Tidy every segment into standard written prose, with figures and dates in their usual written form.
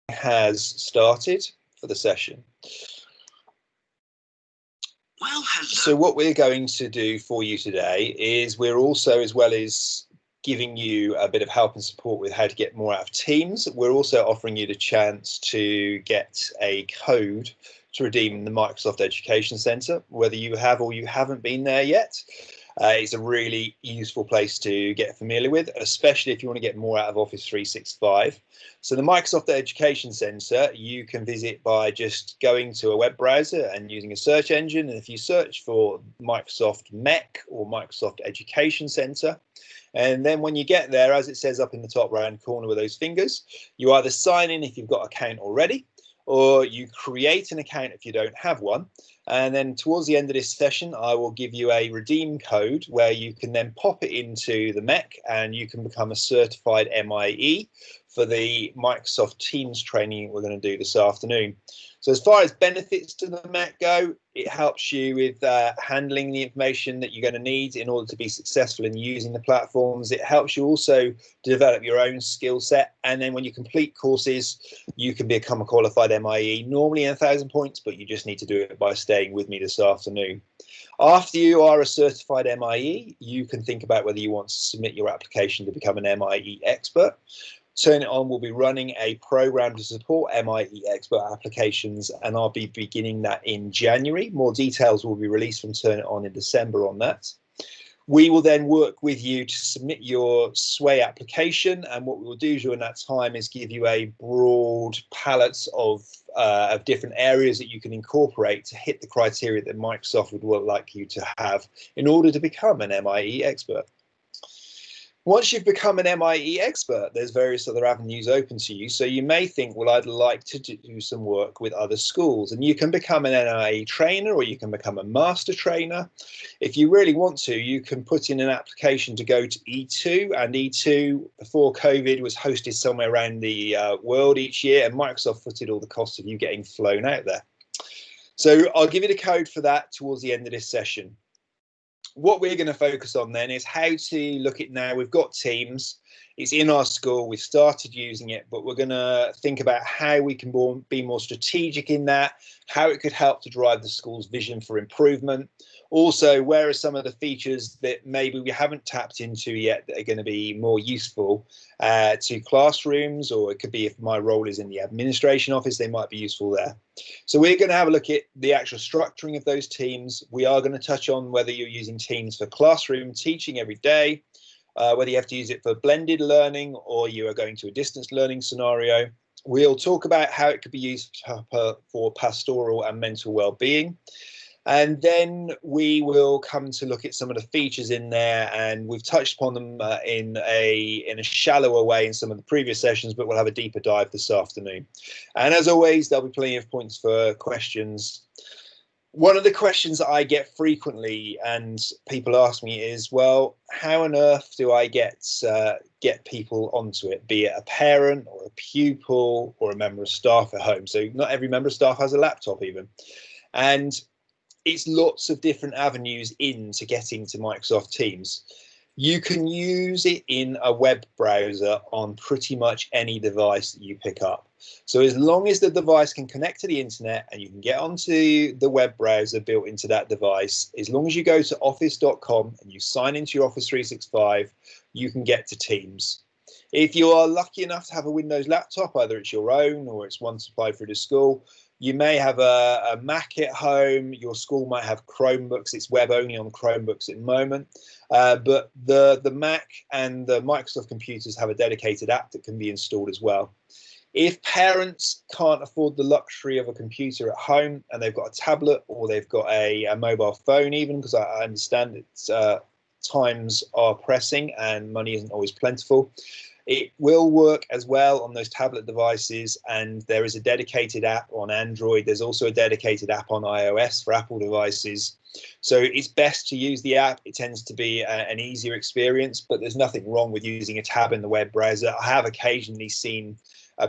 has started for the session. Well, hello. So what we're going to do for you today is we're also, as well as giving you a bit of help and support with how to get more out of Teams, we're also offering you the chance to get a code to redeem in the Microsoft Education Centre, whether you have or you haven't been there yet. It's a really useful place to get familiar with, especially if you want to get more out of Office 365. So the Microsoft Education Centre you can visit by just going to a web browser and using a search engine. And if you search for Microsoft MEC or Microsoft Education Centre, and then when you get there, as it says up in the top right hand corner with those fingers, you either sign in if you've got an account already, or you create an account if you don't have one. And then towards the end of this session, I will give you a redeem code where you can then pop it into the MEC and you can become a certified MIE for the Microsoft Teams training we're going to do this afternoon. So as far as benefits to the MEC go, it helps you with handling the information that you're going to need in order to be successful in using the platforms. It helps you also develop your own skill set. And then when you complete courses, you can become a qualified MIE, normally 1,000 points, but you just need to do it by staying with me this afternoon. After you are a certified MIE, you can think about whether you want to submit your application to become an MIE expert. Turn It On will be running a program to support MIE expert applications, and I'll be beginning that in January. More details will be released from Turn It On in December on that. We will then work with you to submit your SWAY application, and what we will do during that time is give you a broad palette of different areas that you can incorporate to hit the criteria that Microsoft would like you to have in order to become an MIE expert. Once you've become an MIE expert, there's various other avenues open to you. So you may think, well, I'd like to do some work with other schools, and you can become an MIE trainer or you can become a master trainer. If you really want to, you can put in an application to go to E2, and E2 before COVID was hosted somewhere around the world each year, and Microsoft footed all the cost of you getting flown out there. So I'll give you the code for that towards the end of this session. What we're going to focus on then is how to look at now. We've got Teams, it's in our school, we've started using it, but we're going to think about how we can be more strategic in that, how it could help to drive the school's vision for improvement. Also, where are some of the features that maybe we haven't tapped into yet that are going to be more useful to classrooms, or it could be if my role is in the administration office, they might be useful there. So we're going to have a look at the actual structuring of those teams. We are going to touch on whether you're using Teams for classroom teaching every day, whether you have to use it for blended learning or you are going to a distance learning scenario. We'll talk about how it could be used for pastoral and mental well-being. And then we will come to look at some of the features in there, and we've touched upon them in a shallower way in some of the previous sessions, but we'll have a deeper dive this afternoon. And as always, there'll be plenty of points for questions. One of the questions that I get frequently and people ask me is, well, how on earth do I get people onto it, be it a parent or a pupil or a member of staff at home? So not every member of staff has a laptop even. And it's lots of different avenues into getting to Microsoft Teams. You can use it in a web browser on pretty much any device that you pick up. So as long as the device can connect to the internet and you can get onto the web browser built into that device, as long as you go to office.com and you sign into your Office 365, you can get to Teams. If you are lucky enough to have a Windows laptop, either it's your own or it's one supplied through the school, you may have a Mac at home, your school might have Chromebooks, it's web only on Chromebooks at the moment, but the Mac and the Microsoft computers have a dedicated app that can be installed as well. If parents can't afford the luxury of a computer at home and they've got a tablet or they've got a mobile phone even, because I understand it's times are pressing and money isn't always plentiful, it will work as well on those tablet devices, and there is a dedicated app on Android. There's also a dedicated app on iOS for Apple devices. So it's best to use the app. It tends to be an easier experience, but there's nothing wrong with using a tab in the web browser. I have occasionally seen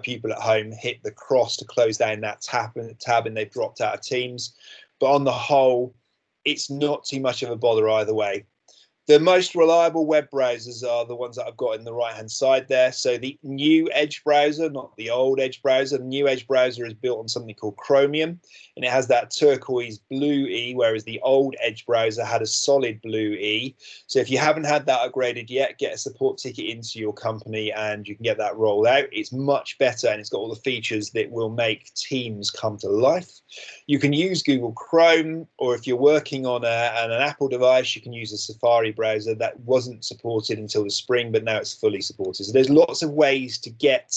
people at home hit the cross to close down that tab and they've dropped out of Teams. But on the whole, it's not too much of a bother either way. The most reliable web browsers are the ones that I've got in the right hand side there. So the new Edge browser, not the old Edge browser. The new Edge browser is built on something called Chromium, and it has that turquoise blue E, whereas the old Edge browser had a solid blue E. So if you haven't had that upgraded yet, get a support ticket into your company and you can get that rolled out. It's much better, and it's got all the features that will make Teams come to life. You can use Google Chrome, or if you're working on an Apple device, you can use a Safari browser. That wasn't supported until the spring, but now it's fully supported. So there's lots of ways to get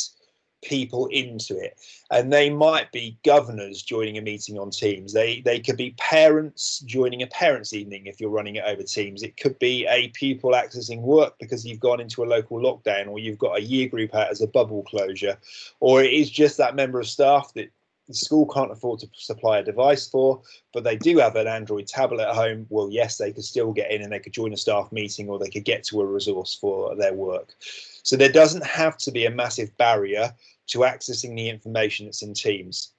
people into it, and they might be governors joining a meeting on Teams. They could be parents joining a parents' evening if you're running it over Teams. It could be a pupil accessing work because you've gone into a local lockdown, or you've got a year group out as a bubble closure, or it is just that member of staff that the school can't afford to supply a device for, but they do have an Android tablet at home. Well, yes, they could still get in and they could join a staff meeting, or they could get to a resource for their work. So there doesn't have to be a massive barrier to accessing the information that's in Teams.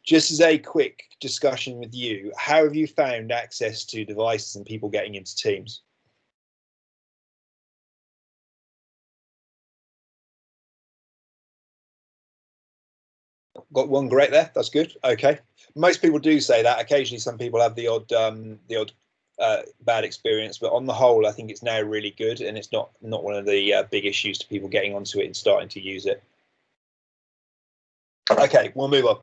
Just as a quick discussion with you, how have you found access to devices and people getting into Teams? Got one great there. That's good. Okay. Most people do say that. Occasionally, some people have the odd bad experience, but on the whole, I think it's now really good, and it's not one of the big issues to people getting onto it and starting to use it. Okay, we'll move on.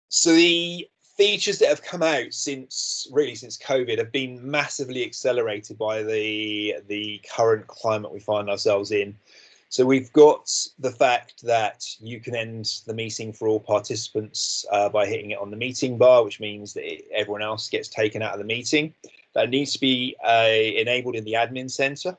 So the features that have come out since COVID have been massively accelerated by the current climate we find ourselves in. So we've got the fact that you can end the meeting for all participants by hitting it on the meeting bar, which means that everyone else gets taken out of the meeting. That needs to be enabled in the admin center,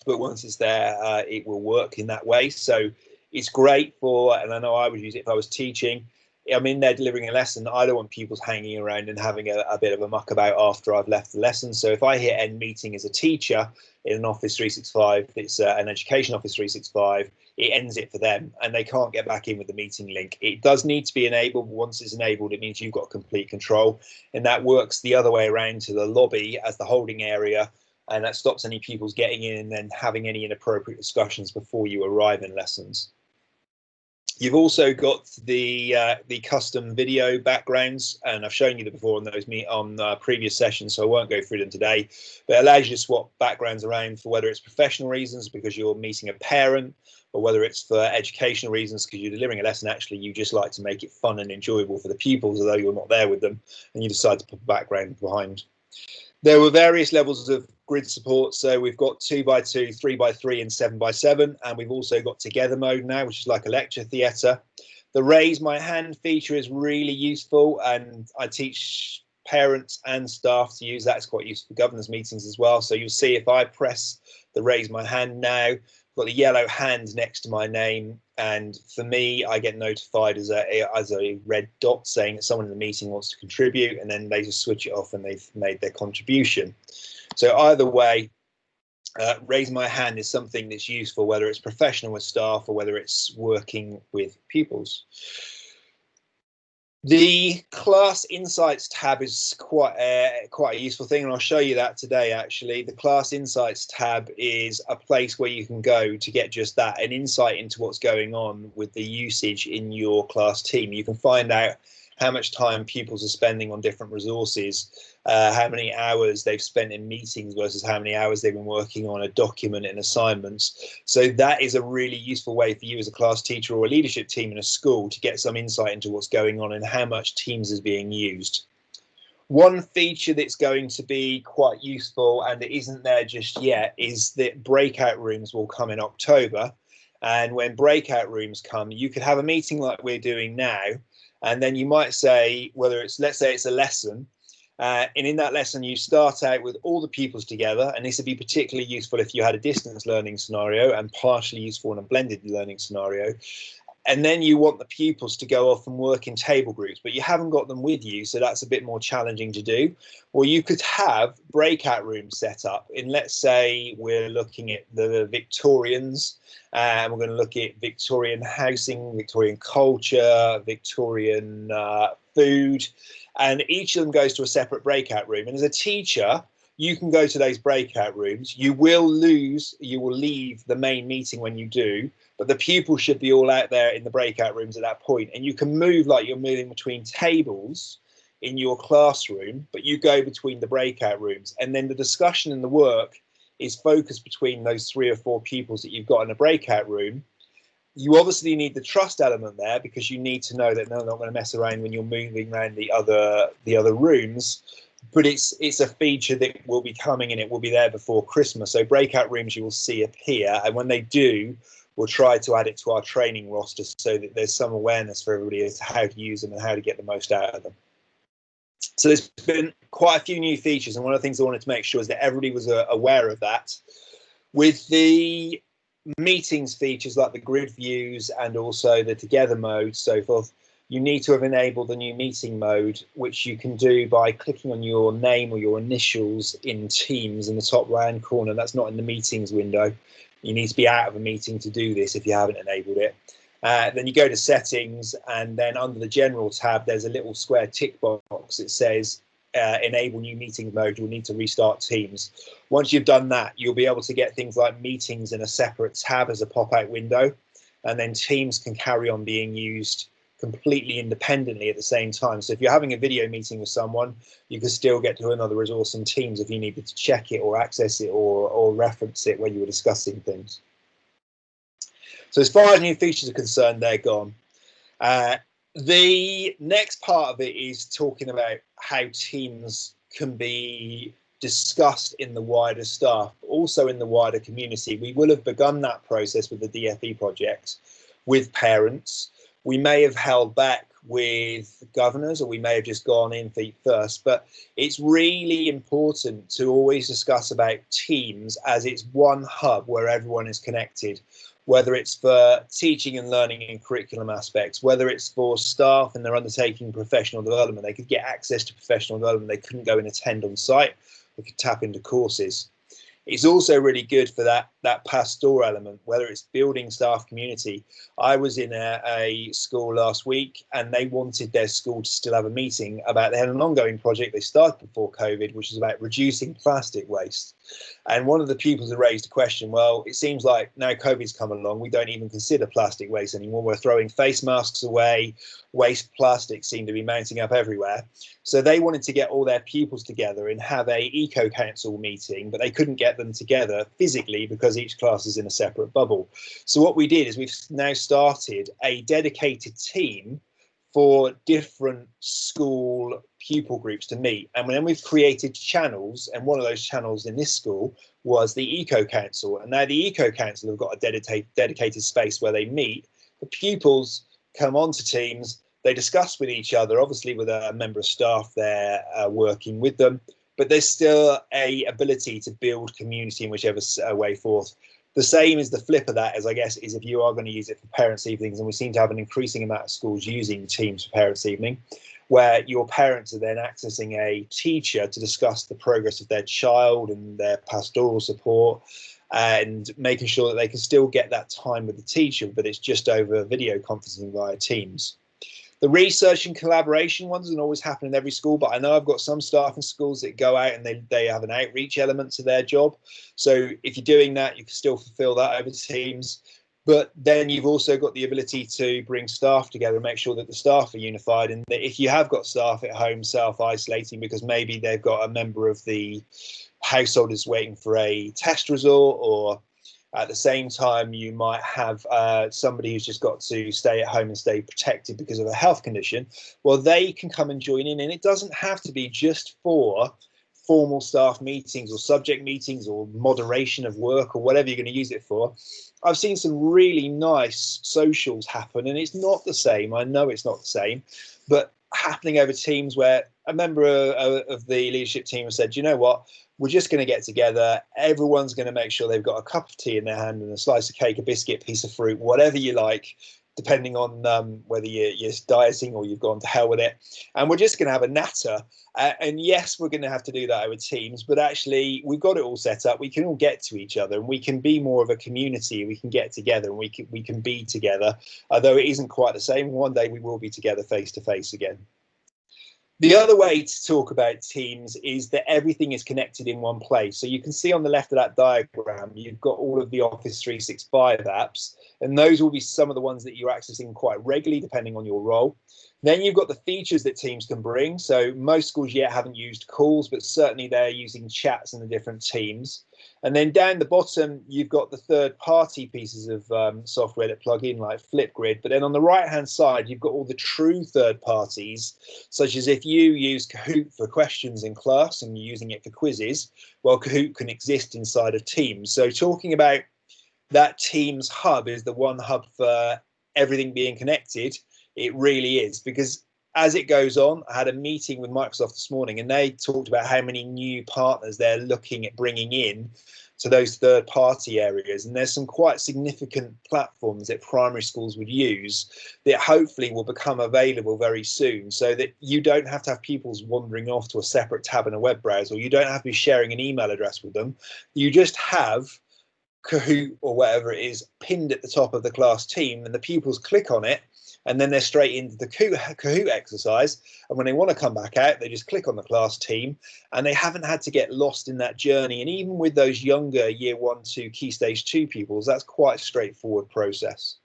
but once it's there, it will work in that way. So it's great for, and I know I would use it if I was teaching. I'm in there delivering a lesson. I don't want pupils hanging around and having a bit of a muck about after I've left the lesson. So if I hit end meeting as a teacher in an Office 365, it's an education Office 365, it ends it for them and they can't get back in with the meeting link. It does need to be enabled. Once it's enabled, it means you've got complete control. And that works the other way around to the lobby as the holding area. And that stops any pupils getting in and then having any inappropriate discussions before you arrive in lessons. You've also got the custom video backgrounds, and I've shown you that before on those previous sessions, so I won't go through them today. But it allows you to swap backgrounds around for whether it's professional reasons because you're meeting a parent, or whether it's for educational reasons because you're delivering a lesson. Actually, you just like to make it fun and enjoyable for the pupils, although you're not there with them, and you decide to put a background behind. There were various levels of grid support. So we've got 2x2, 3x3 and 7x7. And we've also got together mode now, which is like a lecture theatre. The raise my hand feature is really useful. And I teach parents and staff to use that. It's quite useful for governors meetings as well. So you'll see if I press the raise my hand now, I've got the yellow hand next to my name. And for me, I get notified as a red dot saying that someone in the meeting wants to contribute, and then they just switch it off and they've made their contribution. So either way, raise my hand is something that's useful, whether it's professional with staff or whether it's working with pupils. The class insights tab is quite a useful thing, and I'll show you that today. Actually, the class insights tab is a place where you can go to get just that, an insight into what's going on with the usage in your class team. You can find out how much time pupils are spending on different resources, how many hours they've spent in meetings versus how many hours they've been working on a document and assignments. So that is a really useful way for you as a class teacher or a leadership team in a school to get some insight into what's going on and how much Teams is being used. One feature that's going to be quite useful, and it isn't there just yet, is that breakout rooms will come in October. And when breakout rooms come, you could have a meeting like we're doing now, and then you might say, whether it's, let's say it's a lesson, and in that lesson, you start out with all the pupils together, and this would be particularly useful if you had a distance learning scenario and partially useful in a blended learning scenario. And then you want the pupils to go off and work in table groups, but you haven't got them with you, so that's a bit more challenging to do. Or you could have breakout rooms set up in, let's say we're looking at the Victorians, and we're going to look at Victorian housing, Victorian culture, Victorian food, and each of them goes to a separate breakout room. And as a teacher, you can go to those breakout rooms. You will leave the main meeting when you do, but the pupils should be all out there in the breakout rooms at that point. And you can move like you're moving between tables in your classroom, but you go between the breakout rooms. And then the discussion and the work is focused between those 3 or 4 pupils that you've got in a breakout room. You obviously need the trust element there, because you need to know that they're not going to mess around when you're moving around the other rooms. But it's a feature that will be coming, and it will be there before Christmas. So breakout rooms you will see appear, and when they do, we'll try to add it to our training roster so that there's some awareness for everybody as to how to use them and how to get the most out of them. So there's been quite a few new features, and one of the things I wanted to make sure is that everybody was aware of that. With the meetings features like the grid views and also the together mode, so forth, you need to have enabled the new meeting mode, which you can do by clicking on your name or your initials in Teams in the top right hand corner. That's not in the meetings window. You need to be out of a meeting to do this if you haven't enabled it. Then you go to settings, and then under the general tab there's a little square tick box that says enable new meeting mode. You'll need to restart Teams. Once you've done that, you'll be able to get things like meetings in a separate tab as a pop-out window, and then Teams can carry on being used completely independently at the same time. So if you're having a video meeting with someone, you can still get to another resource in Teams if you needed to check it or access it or reference it when you were discussing things. So as far as new features are concerned, they're gone. The next part of it is talking about how Teams can be discussed in the wider staff, but also in the wider community. We will have begun that process with the DFE project with parents. We may have held back with governors, or we may have just gone in feet first, but it's really important to always discuss about Teams as it's one hub where everyone is connected, whether it's for teaching and learning and curriculum aspects, whether it's for staff and they're undertaking professional development. They could get access to professional development. They couldn't go and attend on site. They could tap into courses. It's also really good for that pastoral element, whether it's building staff community. I was in a school last week, and they wanted their school to still have a meeting about, they had an ongoing project they started before COVID, which is about reducing plastic waste. And one of the pupils had raised a question, well, it seems like now COVID's come along, we don't even consider plastic waste anymore. We're throwing face masks away, waste plastics seem to be mounting up everywhere. So they wanted to get all their pupils together and have a eco-council meeting, but they couldn't get them together physically because each class is in a separate bubble. So what we did is we've now started a dedicated team for different school pupil groups to meet. And then we've created channels, and one of those channels in this school was the Eco Council. And now the Eco Council have got a dedicated space where they meet. The pupils come onto Teams, they discuss with each other, obviously with a member of staff there working with them, but there's still a ability to build community in whichever way forth. The same as the flip of that, as I guess, is if you are going to use it for parents' evenings, and we seem to have an increasing amount of schools using Teams for parents' evening, where your parents are then accessing a teacher to discuss the progress of their child and their pastoral support, and making sure that they can still get that time with the teacher, but it's just over video conferencing via Teams. The research and collaboration one doesn't always happen in every school, but I know I've got some staff in schools that go out and they have an outreach element to their job. So if you're doing that, you can still fulfill that over Teams. But then you've also got the ability to bring staff together and make sure that the staff are unified. And that if you have got staff at home self-isolating because maybe they've got a member of the household is waiting for a test result, or at the same time, you might have somebody who's just got to stay at home and stay protected because of a health condition. Well, they can come and join in, and it doesn't have to be just for formal staff meetings or subject meetings or moderation of work or whatever you're going to use it for. I've seen some really nice socials happen, and it's not the same. I know it's not the same, but happening over Teams where a member of the leadership team has said, you know what, we're just going to get together. Everyone's going to make sure they've got a cup of tea in their hand and a slice of cake, a biscuit, piece of fruit, whatever you like, depending on whether you're dieting or you've gone to hell with it. And we're just going to have a natter. And yes, we're going to have to do that over Teams, but actually we've got it all set up. We can all get to each other, and we can be more of a community. We can get together, and we can be together, although it isn't quite the same. One day we will be together face to face again. The other way to talk about Teams is that everything is connected in one place. So you can see on the left of that diagram, you've got all of the Office 365 apps, and those will be some of the ones that you're accessing quite regularly, depending on your role. Then you've got the features that Teams can bring. So most schools yet haven't used calls, but certainly they're using chats in the different teams. And then down the bottom, you've got the third-party pieces of software that plug in, like Flipgrid. But then on the right-hand side, you've got all the true third parties, such as if you use Kahoot for questions in class and you're using it for quizzes, well, Kahoot can exist inside of Teams. So talking about that Teams hub is the one hub for everything being connected. It really is, because as it goes on, I had a meeting with Microsoft this morning and they talked about how many new partners they're looking at bringing in to those third party areas. And there's some quite significant platforms that primary schools would use that hopefully will become available very soon, so that you don't have to have pupils wandering off to a separate tab in a web browser, or you don't have to be sharing an email address with them. You just have Kahoot or whatever it is pinned at the top of the class team, and the pupils click on it and then they're straight into the Kahoot exercise. And when they want to come back out, they just click on the class team, and they haven't had to get lost in that journey. And even with those younger year 1 to key stage 2 pupils, that's quite a straightforward process.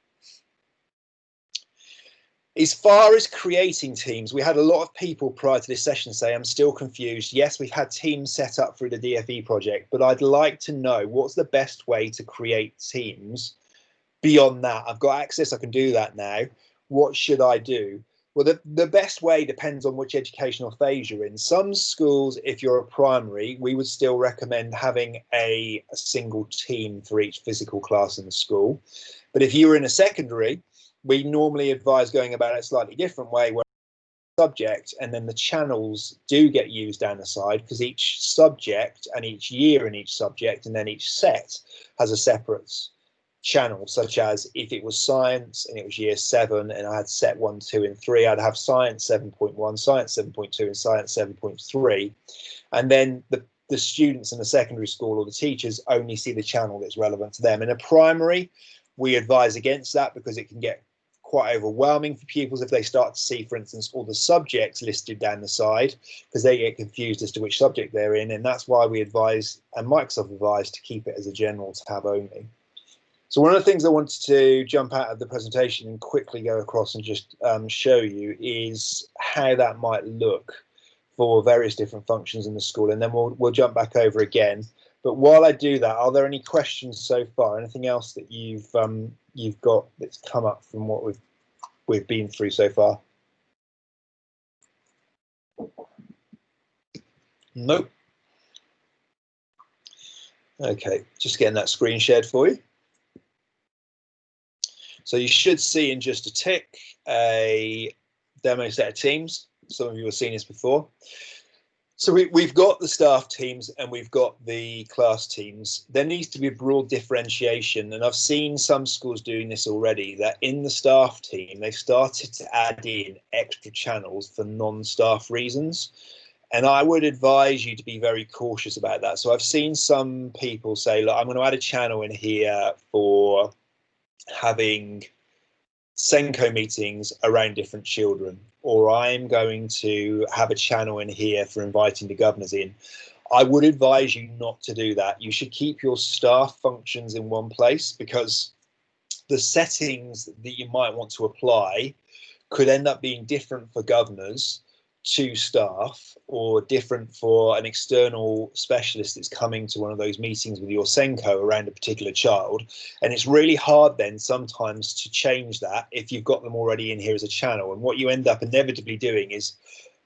As far as creating teams, we had a lot of people prior to this session say, I'm still confused. Yes, we've had teams set up through the DFE project, but I'd like to know what's the best way to create teams beyond that. I've got access, I can do that now. What should I do? Well, the best way depends on which educational phase you're in. Some schools, if you're a primary, we would still recommend having a single team for each physical class in the school. But if you're in a secondary, we normally advise going about it a slightly different way, where subject and then the channels do get used down the side, because each subject and each year in each subject and then each set has a separate channel. Such as if it was science and it was year 7 and I had set 1, 2 and 3, I'd have science 7.1, science 7.2 and science 7.3, and then the students in the secondary school or the teachers only see the channel that's relevant to them. In a primary, we advise against that, because it can get quite overwhelming for pupils if they start to see, for instance, all the subjects listed down the side, because they get confused as to which subject they're in. And that's why we advise, and Microsoft advised, to keep it as a general tab only. So one of the things I wanted to jump out of the presentation and quickly go across and just show you is how that might look for various different functions in the school, and then we'll jump back over again. But while I do that, are there any questions so far? Anything else that you've got that's come up from what we've been through so far? Nope. Okay, just getting that screen shared for you. So you should see in just a tick a demo set of teams. Some of you have seen this before. So we've got the staff teams and we've got the class teams. There needs to be a broad differentiation, and I've seen some schools doing this already, that in the staff team they've started to add in extra channels for non-staff reasons. And I would advise you to be very cautious about that. So I've seen some people say, look, I'm going to add a channel in here for having Senko meetings around different children, or I'm going to have a channel in here for inviting the governors in. I would advise you not to do that. You should keep your staff functions in one place, because the settings that you might want to apply could end up being different for governors to staff, or different for an external specialist that's coming to one of those meetings with your Senko around a particular child. And it's really hard then sometimes to change that if you've got them already in here as a channel. And what you end up inevitably doing is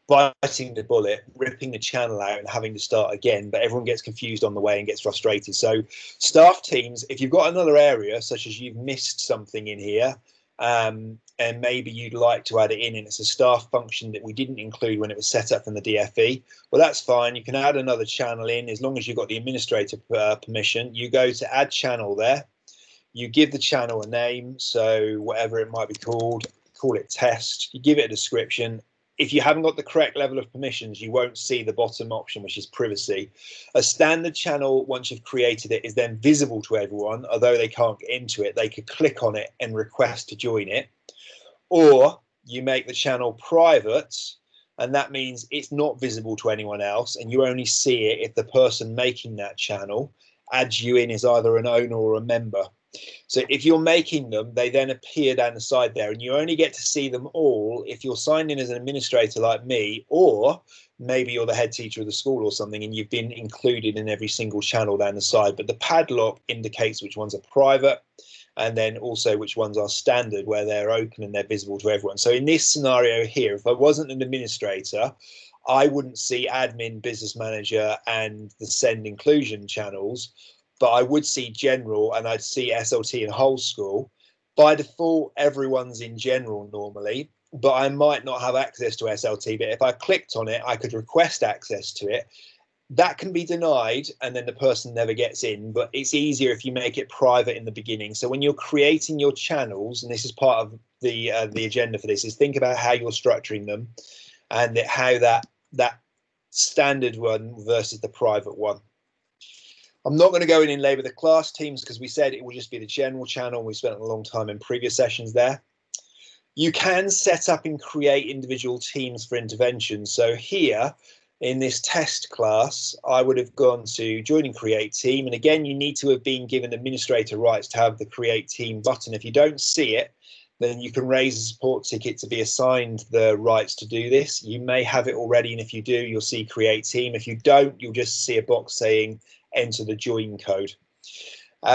biting the bullet, ripping the channel out and having to start again, but everyone gets confused on the way and gets frustrated. So staff teams, if you've got another area, such as you've missed something in here, and maybe you'd like to add it in and it's a staff function that we didn't include when it was set up in the DFE, well, that's fine. You can add another channel in as long as you've got the administrator permission. You go to add channel there, you give the channel a name, so whatever it might be called, call it test, you give it a description. If you haven't got the correct level of permissions, you won't see the bottom option, which is privacy. A standard channel, once you've created it, is then visible to everyone. Although they can't get into it, they could click on it and request to join it. Or you make the channel private, And that means it's not visible to anyone else, and you only see it if the person making that channel adds you in as either an owner or a member. So if you're making them, they then appear down the side there, and you only get to see them all if you're signed in as an administrator like me, or maybe you're the head teacher of the school or something and you've been included in every single channel down the side. But the padlock indicates which ones are private, and then also which ones are standard, where they're open and they're visible to everyone. So in this scenario here, if I wasn't an administrator, I wouldn't see admin, business manager, and the send inclusion channels, but I would see general, and I'd see SLT and whole school. By default, everyone's in general normally, but I might not have access to SLT. But if I clicked on it, I could request access to it. That can be denied, and then the person never gets in, but it's easier if you make it private in the beginning. So when you're creating your channels, and this is part of the agenda for this, is think about how you're structuring them and how that standard one versus the private one. I'm not going to go in and label the class teams because we said it will just be the general channel. We spent a long time in previous sessions there. You can set up and create individual teams for intervention. So here in this test class, I would have gone to join and create team. And again, you need to have been given administrator rights to have the create team button. If you don't see it, then you can raise a support ticket to be assigned the rights to do this. You may have it already, and if you do, you'll see create team. If you don't, you'll just see a box saying enter the join code.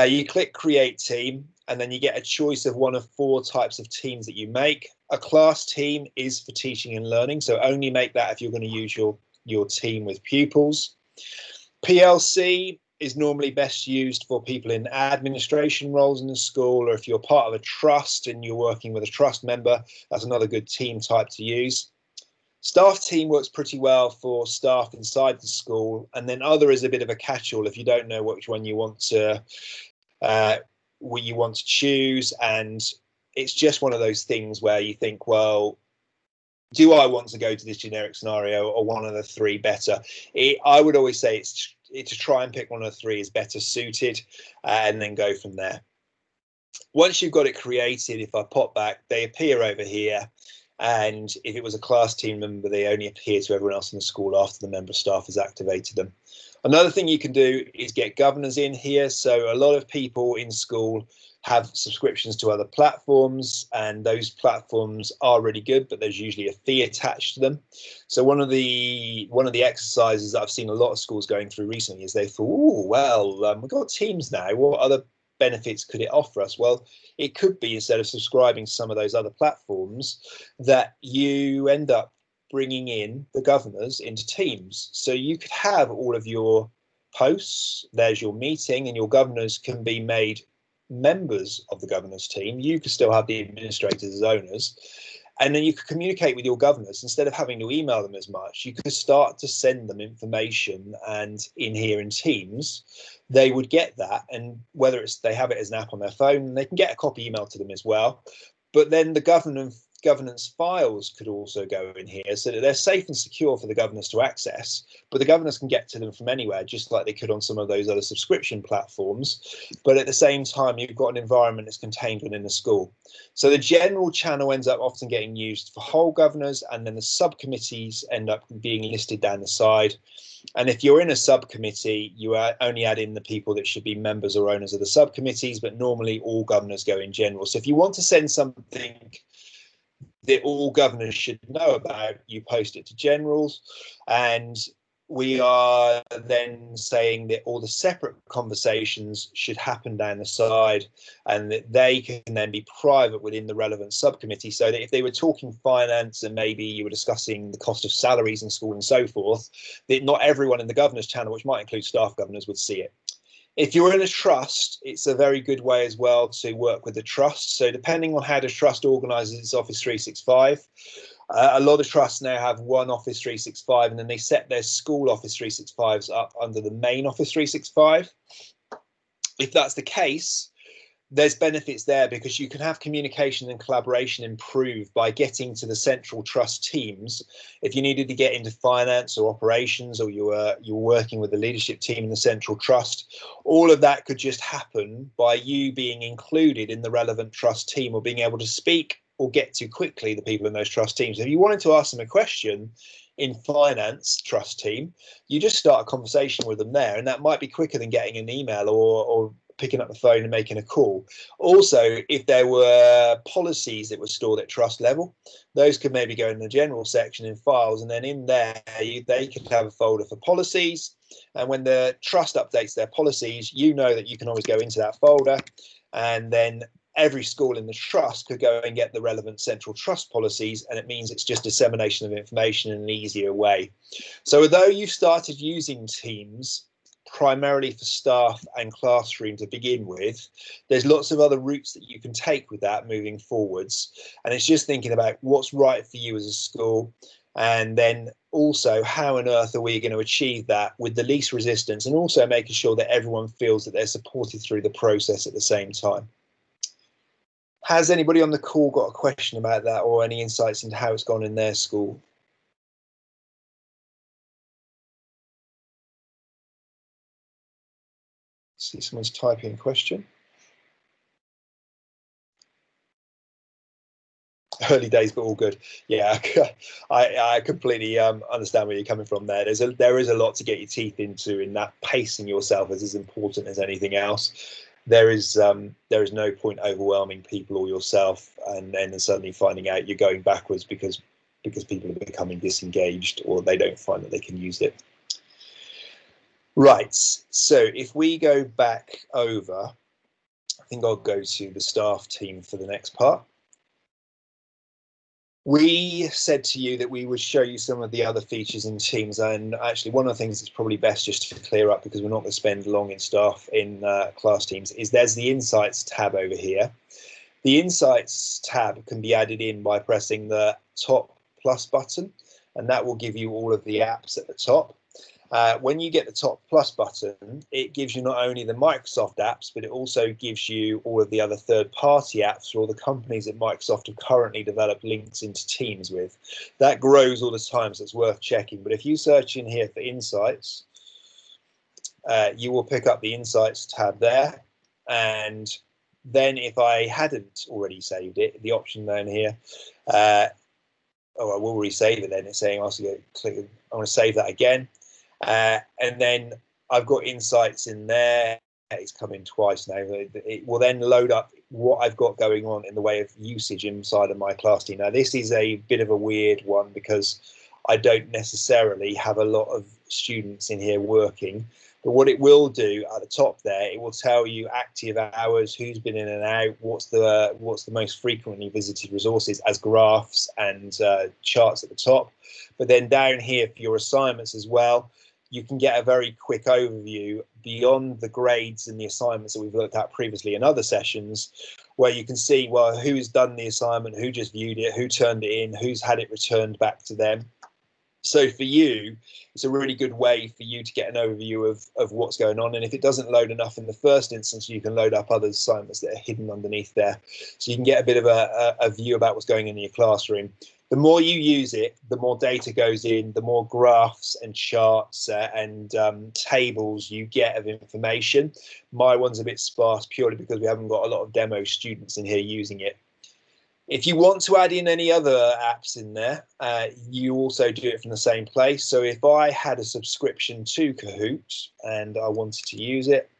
You click create team, and then you get a choice of one of 4 types of teams that you make. A class team is for teaching and learning, so only make that if you're going to use your team with pupils. PLC is normally best used for people in administration roles in the school, or if you're part of a trust and you're working with a trust member, that's another good team type to use. Staff team works pretty well for staff inside the school, and then other is a bit of a catch-all if you don't know which one you want to choose, and it's just one of those things where you think, well, do I want to go to this generic scenario or one of the 3 better? I would always say it's to try and pick one of the 3 is better suited, and then go from there. Once you've got it created, if I pop back, they appear over here. And if it was a class team member, they only appear to everyone else in the school after the member of staff has activated them. Another thing you can do is get governors in here. So a lot of people in school have subscriptions to other platforms, and those platforms are really good, but there's usually a fee attached to them. So one of the exercises that I've seen a lot of schools going through recently is they thought, oh, well, we've got Teams now. What other benefits could it offer us? Well, it could be, instead of subscribing to some of those other platforms, that you end up bringing in the governors into Teams. So you could have all of your posts, there's your meeting, and your governors can be made members of the governors team. You could still have the administrators as owners, and then you could communicate with your governors instead of having to email them as much. You could start to send them information, and in here in Teams, they would get that. And whether it's they have it as an app on their phone, they can get a copy emailed to them as well. But then the governance files could also go in here, so that they're safe and secure for the governors to access, but the governors can get to them from anywhere, just like they could on some of those other subscription platforms. But at the same time, you've got an environment that's contained within the school. So the general channel ends up often getting used for whole governors, and then the subcommittees end up being listed down the side. And if you're in a subcommittee, you only add in the people that should be members or owners of the subcommittees, but normally all governors go in general. So if you want to send something that all governors should know about, you post it to generals. And we are then saying that all the separate conversations should happen down the side, and that they can then be private within the relevant subcommittee, so that if they were talking finance and maybe you were discussing the cost of salaries in school and so forth, that not everyone in the governors channel, which might include staff governors, would see it. If you're in a trust, it's a very good way as well to work with the trust. So depending on how the trust organises its Office 365, a lot of trusts now have one Office 365, and then they set their school Office 365s up under the main Office 365. If that's the case, there's benefits there, because you can have communication and collaboration improved by getting to the central trust teams. If you needed to get into finance or operations, or you were working with the leadership team in the central trust, all of that could just happen by you being included in the relevant trust team, or being able to speak or get to quickly the people in those trust teams. If you wanted to ask them a question in finance trust team, you just start a conversation with them there, and that might be quicker than getting an email or picking up the phone and making a call. Also, if there were policies that were stored at trust level, those could maybe go in the general section in files, and then in there they could have a folder for policies. And when the trust updates their policies, you know that you can always go into that folder, and then every school in the trust could go and get the relevant central trust policies, and it means it's just dissemination of information in an easier way. So although you started using Teams primarily for staff and classroom to begin with, there's lots of other routes that you can take with that moving forwards, and it's just thinking about what's right for you as a school, and then also how on earth are we going to achieve that with the least resistance, and also making sure that everyone feels that they're supported through the process at the same time. Has anybody on the call got a question about that, or any insights into how it's gone in their school? See someone's typing a question. Early days, but all good. Yeah, I completely understand where you're coming from there. There is a lot to get your teeth into, in that pacing yourself is as important as anything else. There is no point overwhelming people or yourself and then suddenly finding out you're going backwards because people are becoming disengaged or they don't find that they can use it. Right, so if we go back over, I think I'll go to the staff team for the next part. We said to you that we would show you some of the other features in Teams, and actually one of the things that's probably best just to clear up, because we're not going to spend long in class Teams, is there's the Insights tab over here. The Insights tab can be added in by pressing the top plus button, and that will give you all of the apps at the top. When you get the top plus button, it gives you not only the Microsoft apps, but it also gives you all of the other third-party apps for all the companies that Microsoft have currently developed links into Teams with. That grows all the time, so it's worth checking. But if you search in here for Insights, you will pick up the Insights tab there. And then if I hadn't already saved it, the option down here, I will resave it then. It's saying also click, I want to save that again. And then I've got Insights in there. It's come in twice now. It will then load up what I've got going on in the way of usage inside of my class team. Now, this is a bit of a weird one because I don't necessarily have a lot of students in here working. But what it will do at the top there, it will tell you active hours, who's been in and out, what's the most frequently visited resources as graphs and charts at the top. But then down here for your assignments as well, you can get a very quick overview beyond the grades and the assignments that we've looked at previously in other sessions, where you can see, well, who's done the assignment, who just viewed it, who turned it in, who's had it returned back to them. So for you, it's a really good way for you to get an overview of what's going on. And if it doesn't load enough in the first instance, you can load up other assignments that are hidden underneath there. So you can get a bit of a view about what's going on in your classroom. The more you use it, the more data goes in, the more graphs and charts and tables you get of information. My one's a bit sparse purely because we haven't got a lot of demo students in here using it. If you want to add in any other apps in there, you also do it from the same place. So if I had a subscription to Kahoot and I wanted to use it,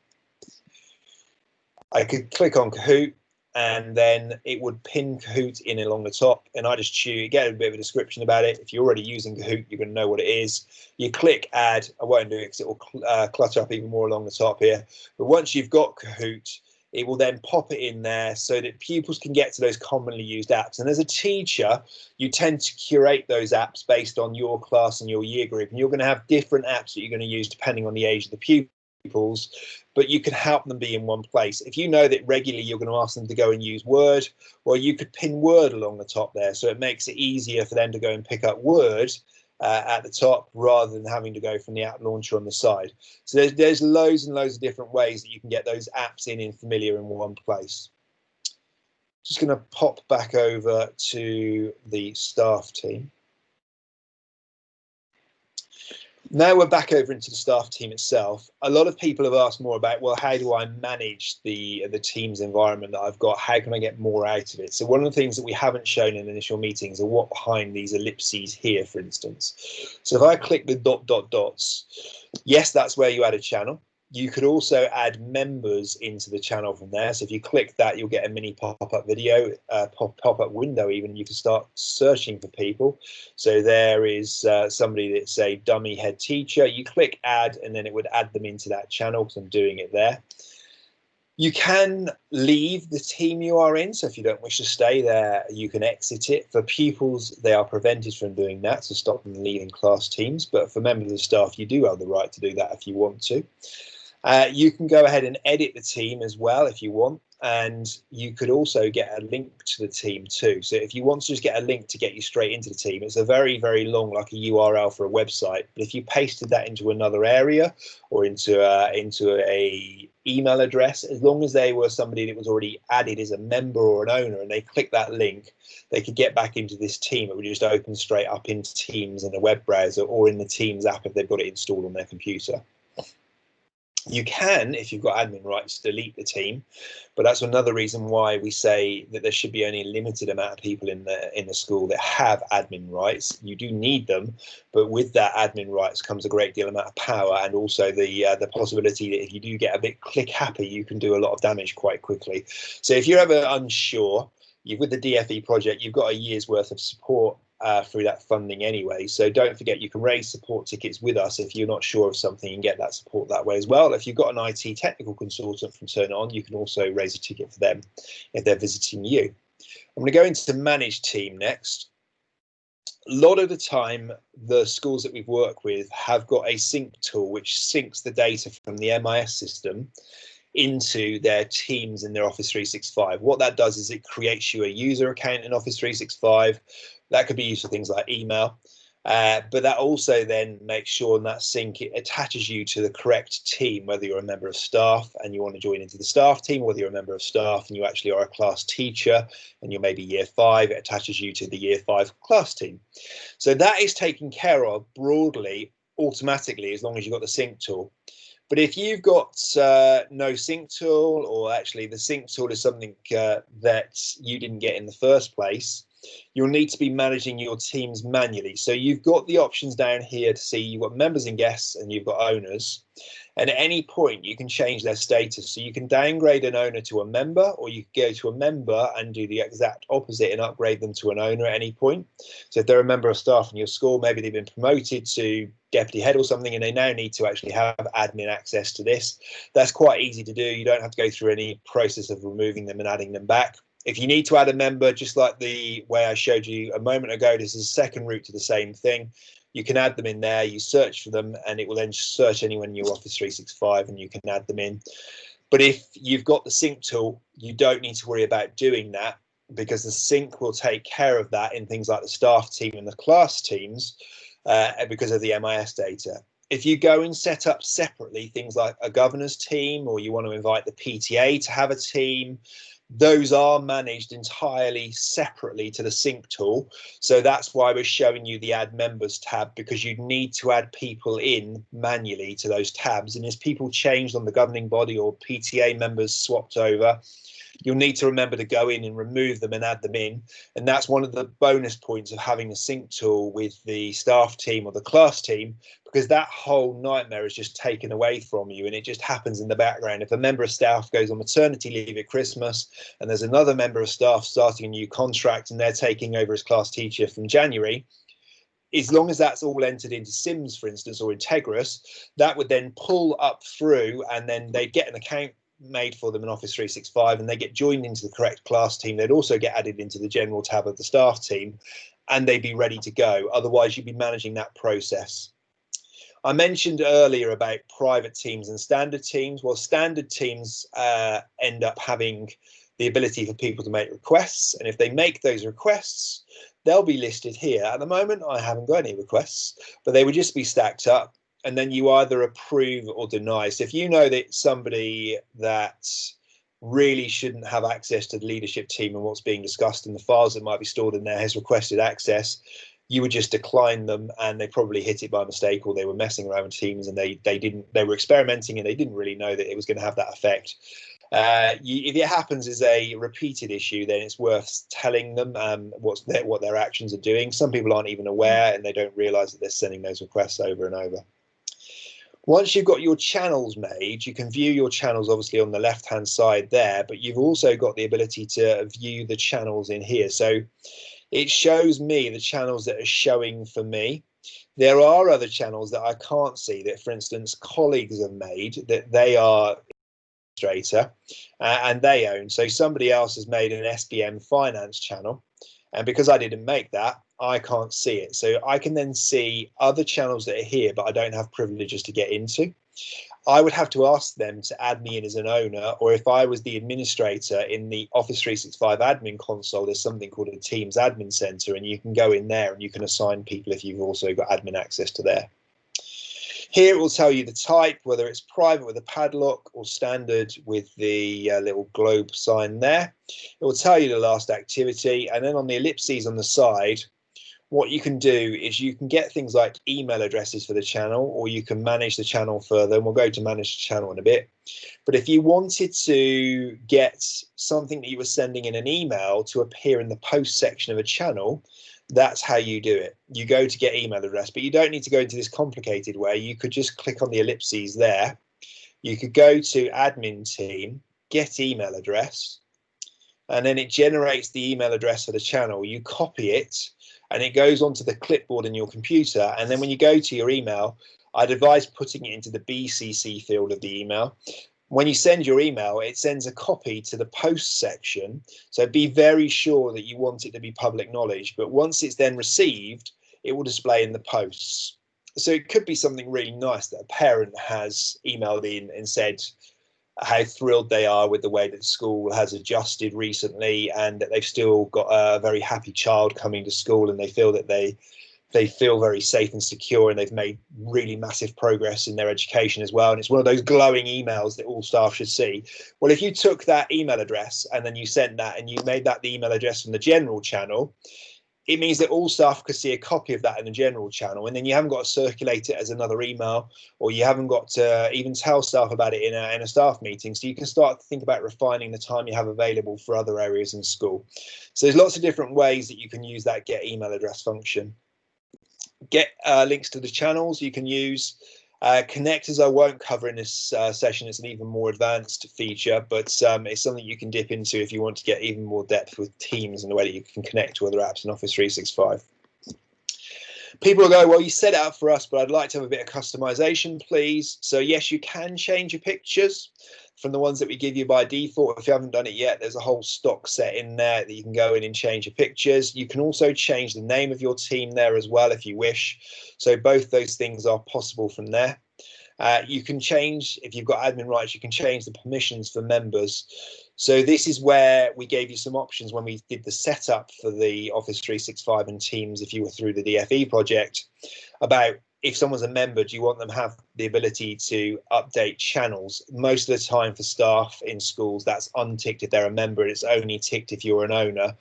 I could click on Kahoot and then it would pin Kahoot in along the top, and I just get a bit of a description about it. If you're already using Kahoot, you're going to know what it is. You click add. I won't do it because it will clutter up even more along the top here. But once you've got Kahoot, it will then pop it in there so that pupils can get to those commonly used apps. And as a teacher, you tend to curate those apps based on your class and your year group. And you're going to have different apps that you're going to use depending on the age of the pupils, but you can help them be in one place. If you know that regularly you're going to ask them to go and use Word, well, you could pin Word along the top there. So it makes it easier for them to go and pick up Word at the top rather than having to go from the app launcher on the side. So there's loads and loads of different ways that you can get those apps in familiar in one place. Just going to pop back over to the staff team. Now we're back over into the staff team itself. A lot of people have asked more about, well, how do I manage the team's environment that I've got? How can I get more out of it? So one of the things that we haven't shown in initial meetings are what behind these ellipses here, for instance. So if I click the dots, yes, that's where you add a channel. You could also add members into the channel from there. So if you click that, you'll get a mini pop-up video, pop-up window even. You can start searching for people. So there is somebody that's a dummy head teacher. You click add, and then it would add them into that channel because I'm doing it there. You can leave the team you are in. So if you don't wish to stay there, you can exit it. For pupils, they are prevented from doing that, so stop them leaving class teams. But for members of the staff, you do have the right to do that if you want to. You can go ahead and edit the team as well if you want, and you could also get a link to the team too. So if you want to just get a link to get you straight into the team, it's a very, very long, like a URL for a website. But if you pasted that into another area or into a email address, as long as they were somebody that was already added as a member or an owner, and they click that link, they could get back into this team. It would just open straight up into Teams in a web browser or in the Teams app if they've got it installed on their computer. You can, if you've got admin rights, delete the team, but that's another reason why we say that there should be only a limited amount of people in the school that have admin rights. You do need them, but with that admin rights comes a great deal amount of power, and also the possibility that if you do get a bit click happy, you can do a lot of damage quite quickly. So if you're ever unsure, with the DFE project, you've got a year's worth of support through that funding anyway. So don't forget, you can raise support tickets with us if you're not sure of something and get that support that way as well. If you've got an IT technical consultant from Turn On, you can also raise a ticket for them if they're visiting you. I'm going to go into manage team next. A lot of the time, the schools that we've worked with have got a sync tool which syncs the data from the MIS system into their teams in their Office 365. What that does is it creates you a user account in Office 365. That could be used for things like email, but that also then makes sure in that sync it attaches you to the correct team, whether you're a member of staff and you want to join into the staff team, whether you're a member of staff and you actually are a class teacher and you're maybe year 5, it attaches you to the year 5 class team. So that is taken care of broadly, automatically, as long as you've got the sync tool. But if you've got no sync tool, or actually the sync tool is something that you didn't get in the first place, you'll need to be managing your teams manually. So you've got the options down here to see you've got members and guests and you've got owners. And at any point you can change their status. So you can downgrade an owner to a member, or you can go to a member and do the exact opposite and upgrade them to an owner at any point. So if they're a member of staff in your school, maybe they've been promoted to deputy head or something, and they now need to actually have admin access to this. That's quite easy to do. You don't have to go through any process of removing them and adding them back. If you need to add a member, just like the way I showed you a moment ago, this is a second route to the same thing. You can add them in there, you search for them, and it will then search anyone in your Office 365 and you can add them in. But if you've got the sync tool, you don't need to worry about doing that, because the sync will take care of that in things like the staff team and the class teams because of the MIS data. If you go and set up separately things like a governors team, or you want to invite the PTA to have a team, those are managed entirely separately to the sync tool. So that's why we're showing you the add members tab, because you need to add people in manually to those tabs. And as people changed on the governing body or PTA members swapped over, you'll need to remember to go in and remove them and add them in. And that's one of the bonus points of having a sync tool with the staff team or the class team, because that whole nightmare is just taken away from you, and it just happens in the background. If a member of staff goes on maternity leave at Christmas and there's another member of staff starting a new contract and they're taking over as class teacher from January, as long as that's all entered into Sims, for instance, or Integris, that would then pull up through, and then they'd get an account made for them in Office 365 and they get joined into the correct class team. They'd also get added into the general tab of the staff team, and they'd be ready to go. Otherwise, you'd be managing that process. I mentioned earlier about private teams and standard teams. Well, standard teams end up having the ability for people to make requests, and if they make those requests, they'll be listed here. At the moment, I haven't got any requests, but they would just be stacked up, and then you either approve or deny. So if you know that somebody that really shouldn't have access to the leadership team and what's being discussed in the files that might be stored in there has requested access, you would just decline them, and they probably hit it by mistake, or they were messing around with Teams and they were experimenting and they didn't really know that it was going to have that effect. If it happens as a repeated issue, then it's worth telling them what their actions are doing. Some people aren't even aware, and they don't realize that they're sending those requests over and over. Once you've got your channels made, you can view your channels obviously on the left hand side there, but you've also got the ability to view the channels in here. So it shows me the channels that are showing for me. There are other channels that I can't see that, for instance, colleagues have made that they are administrator and they own. So somebody else has made an SBM finance channel, and because I didn't make that, I can't see it. So I can then see other channels that are here, but I don't have privileges to get into. I would have to ask them to add me in as an owner, or if I was the administrator in the Office 365 admin console, there's something called a Teams admin center, and you can go in there and you can assign people if you've also got admin access to there. Here it will tell you the type, whether it's private with a padlock or standard with the little globe sign there. It will tell you the last activity, and then on the ellipses on the side, what you can do is you can get things like email addresses for the channel, or you can manage the channel further, and we'll go to manage the channel in a bit. But if you wanted to get something that you were sending in an email to appear in the post section of a channel, that's how you do it. You go to get email address, but you don't need to go into this complicated way. You could just click on the ellipses there. You could go to admin team, get email address, and then it generates the email address for the channel. You copy it, and it goes onto the clipboard in your computer. And then when you go to your email, I'd advise putting it into the BCC field of the email. When you send your email, it sends a copy to the post section. So be very sure that you want it to be public knowledge. But once it's then received, it will display in the posts. So it could be something really nice that a parent has emailed in and said how thrilled they are with the way that the school has adjusted recently, and that they've still got a very happy child coming to school, and they feel that they feel very safe and secure, and they've made really massive progress in their education as well. And it's one of those glowing emails that all staff should see. Well, if you took that email address and then you sent that and you made that the email address from the general channel, it means that all staff could see a copy of that in the general channel, and then you haven't got to circulate it as another email, or you haven't got to even tell staff about it in a staff meeting. So you can start to think about refining the time you have available for other areas in school. So there's lots of different ways that you can use that get email address function. Get links to the channels you can use. Connectors I won't cover in this session. It's an even more advanced feature, but it's something you can dip into if you want to get even more depth with Teams and the way that you can connect to other apps in Office 365. People will go, well, you set it up for us, but I'd like to have a bit of customization, please. So yes, you can change your pictures from the ones that we give you by default. If you haven't done it yet, there's a whole stock set in there that you can go in and change your pictures. You can also change the name of your team there as well if you wish. So both those things are possible from there. You can change, if you've got admin rights, you can change the permissions for members. So this is where we gave you some options when we did the setup for the Office 365 and Teams, if you were through the DFE project, about if someone's a member, do you want them to have the ability to update channels? Most of the time for staff in schools, that's unticked if they're a member, and it's only ticked if you're an owner.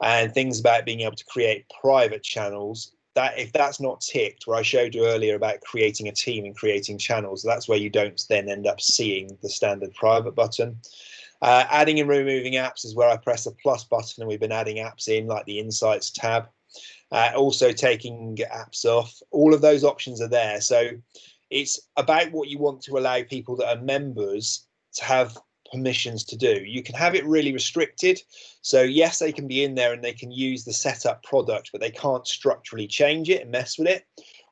And things about being able to create private channels, that if that's not ticked, where I showed you earlier about creating a team and creating channels, that's where you don't then end up seeing the standard private button. Adding and removing apps is where I press the plus button, and we've been adding apps in, like the Insights tab. Also taking apps off. All of those options are there. So it's about what you want to allow people that are members to have permissions to do. You can have it really restricted. So yes, they can be in there and they can use the setup product, but they can't structurally change it and mess with it.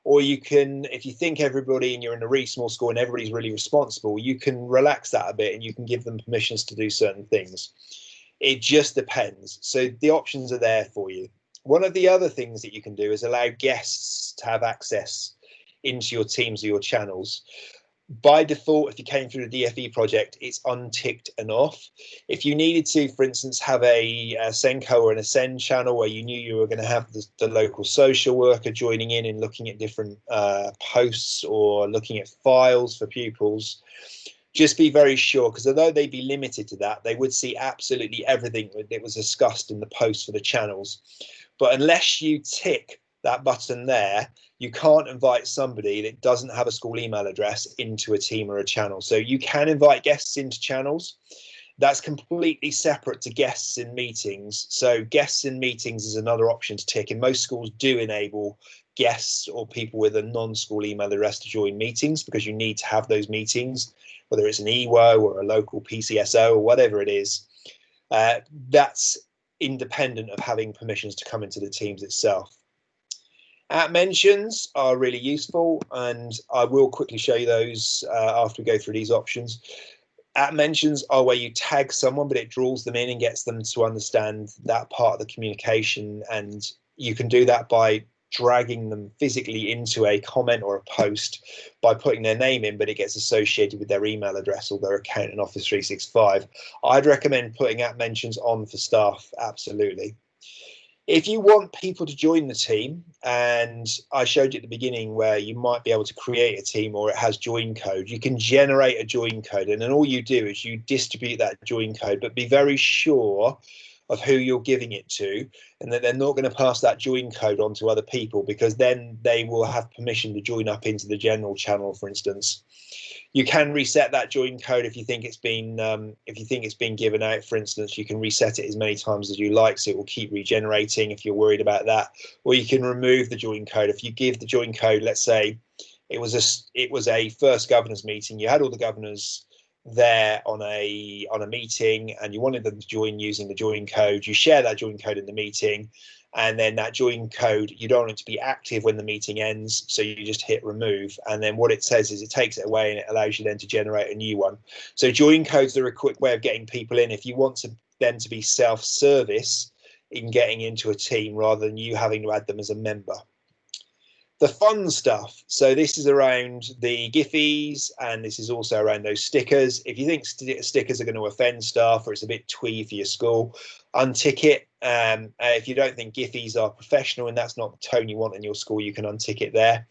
Or you can, if you think everybody and you're in a really small school and everybody's really responsible, you can relax that a bit and you can give them permissions to do certain things. It just depends. So the options are there for you. One of the other things that you can do is allow guests to have access into your teams or your channels. By default, if you came through the DFE project, it's unticked and off. If you needed to, for instance, have a Senko or an Ascend channel where you knew you were going to have the local social worker joining in and looking at different posts or looking at files for pupils, just be very sure, because although they'd be limited to that, they would see absolutely everything that was discussed in the post for the channels. But unless you tick that button there, you can't invite somebody that doesn't have a school email address into a team or a channel. So you can invite guests into channels. That's completely separate to guests in meetings. So guests in meetings is another option to tick, and most schools do enable guests or people with a non-school email address to join meetings, because you need to have those meetings, whether it's an EWO or a local PCSO or whatever it is. That's independent of having permissions to come into the teams itself. At mentions are really useful, and I will quickly show you those after we go through these options. At mentions are where you tag someone, but it draws them in and gets them to understand that part of the communication. And you can do that by dragging them physically into a comment or a post by putting their name in, but it gets associated with their email address or their account in Office 365. I'd recommend putting at mentions on for staff, absolutely. If you want people to join the team, and I showed you at the beginning where you might be able to create a team or it has join code, you can generate a join code, and then all you do is you distribute that join code, but be very sure of who you're giving it to, and that they're not going to pass that join code on to other people, because then they will have permission to join up into the general channel, for instance. You can reset that join code if you think it's been given out. For instance, you can reset it as many times as you like, so it will keep regenerating if you're worried about that. Or you can remove the join code. If you give the join code, let's say it was a first governors meeting, you had all the governors there on a meeting, and you wanted them to join using the join code. You share that join code in the meeting, and then that join code, you don't want it to be active when the meeting ends, so you just hit remove, and then what it says is it takes it away and it allows you then to generate a new one. So join codes are a quick way of getting people in if you want them to be self-service in getting into a team rather than you having to add them as a member. The fun stuff, so this is around the Giphies, and this is also around those stickers. If you think stickers are going to offend staff or it's a bit twee for your school, untick it. If you don't think Giphies are professional and that's not the tone you want in your school, you can untick it there.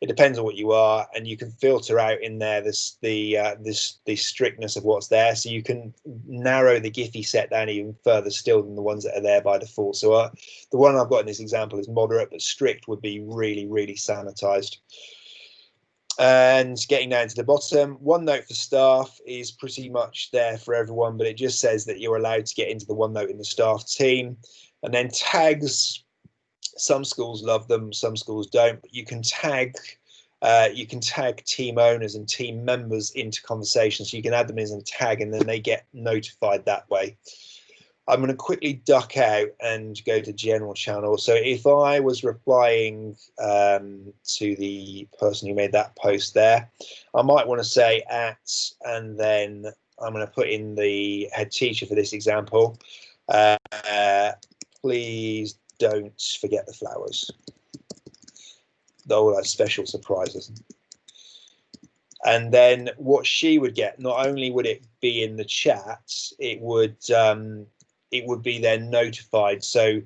It depends on what you are, and you can filter out in there the strictness of what's there, so you can narrow the Giphy set down even further still than the ones that are there by default. So the one I've got in this example is moderate, but strict would be really, really sanitized. And getting down to the bottom, OneNote for staff is pretty much there for everyone, but it just says that you're allowed to get into the OneNote in the staff team. And then tags, some schools love them, some schools don't, but you can tag team owners and team members into conversations. So you can add them as a tag, and then they get notified that way. I'm going to quickly duck out and go to general channel. So if I was replying to the person who made that post there, I might want to say at, and then I'm going to put in the head teacher for this example. Please don't forget the flowers. Though that's special surprises. And then what she would get, not only would it be in the chat, it would be then notified. So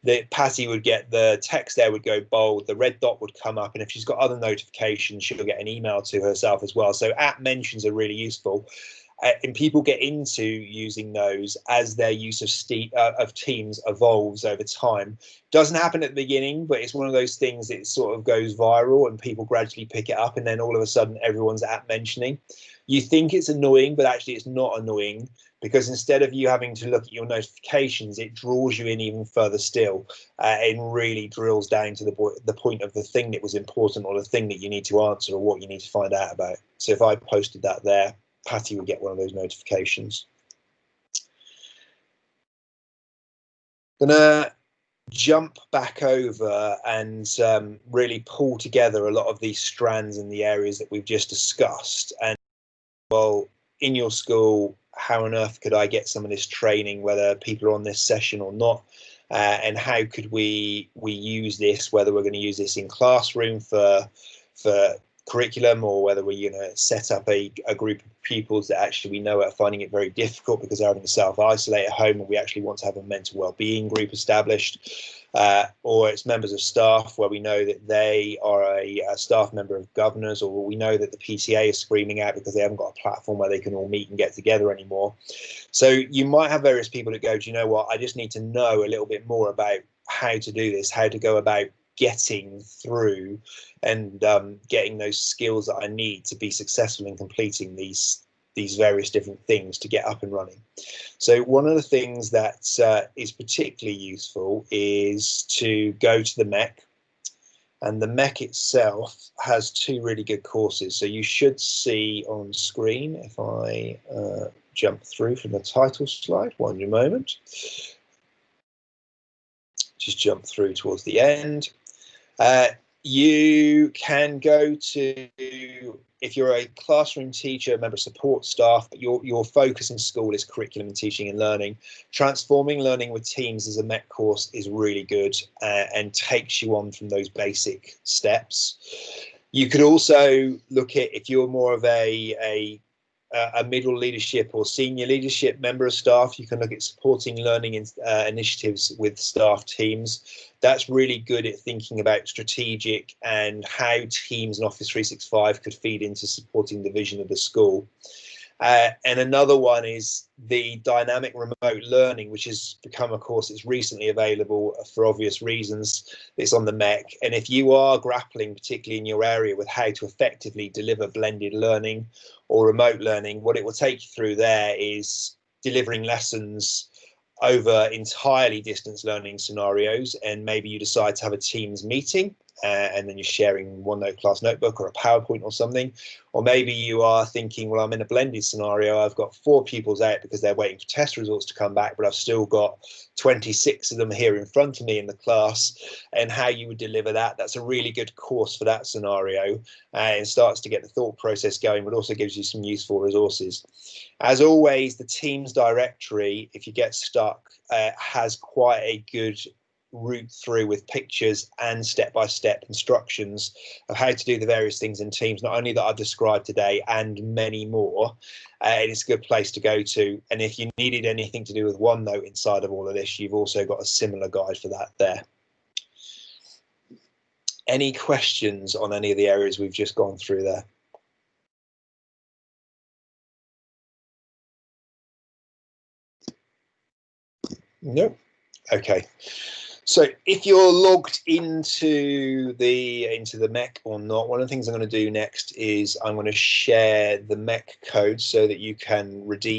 that Patty would get the text there would go bold, the red dot would come up, and if she's got other notifications, she'll get an email to herself as well. So at mentions are really useful. And people get into using those as their use of Teams evolves over time. Doesn't happen at the beginning, but it's one of those things that sort of goes viral and people gradually pick it up, and then all of a sudden everyone's at mentioning. You think it's annoying, but actually it's not annoying, because instead of you having to look at your notifications, it draws you in even further still, and really drills down to the point of the thing that was important, or the thing that you need to answer, or what you need to find out about. So if I posted that there, Patty would get one of those notifications. Gonna jump back over and really pull together a lot of these strands in the areas that we've just discussed. And well, in your school, how on earth could I get some of this training, whether people are on this session or not? And how could we use this, whether we're going to use this in classroom for curriculum, or whether we're going to set up a group of pupils that actually we know are finding it very difficult because they're having to self-isolate at home, and we actually want to have a mental well-being group established, or it's members of staff where we know that they are a staff member of governors, or we know that the PTA is screaming out because they haven't got a platform where they can all meet and get together anymore. So you might have various people that go, do you know what, I just need to know a little bit more about how to do this, how to go about getting through and getting those skills that I need to be successful in completing these various different things to get up and running. So one of the things that is particularly useful is to go to the MEC, and the MEC itself has two really good courses. So you should see on screen, if I jump through from the title slide, one moment, just jump through towards the end. You can go to, if you're a classroom teacher, member of support staff, your focus in school is curriculum and teaching and learning. Transforming learning with teams as a MEC course is really good and takes you on from those basic steps. You could also look at, if you're more of a middle leadership or senior leadership member of staff, you can look at supporting learning initiatives with staff teams. That's really good at thinking about strategic and how Teams and Office 365 could feed into supporting the vision of the school. And another one is the dynamic remote learning, which has become a course that's recently available for obvious reasons. It's on the MEC. And if you are grappling, particularly in your area, with how to effectively deliver blended learning or remote learning, what it will take you through there is delivering lessons over entirely distance learning scenarios, and maybe you decide to have a Teams meeting and then you're sharing OneNote class notebook or a PowerPoint or something. Or maybe you are thinking, well, I'm in a blended scenario. I've got 4 pupils out because they're waiting for test results to come back, but I've still got 26 of them here in front of me in the class. And how you would deliver that, that's a really good course for that scenario. And starts to get the thought process going, but also gives you some useful resources. As always, the Teams directory, if you get stuck, has quite a good route through with pictures and step-by-step instructions of how to do the various things in Teams, not only that I've described today and many more. It's a good place to go to. And if you needed anything to do with OneNote inside of all of this, you've also got a similar guide for that there. Any questions on any of the areas we've just gone through there? Nope. Okay. So if you're logged into the MEC or not, one of the things I'm going to do next is I'm going to share the MEC code so that you can redeem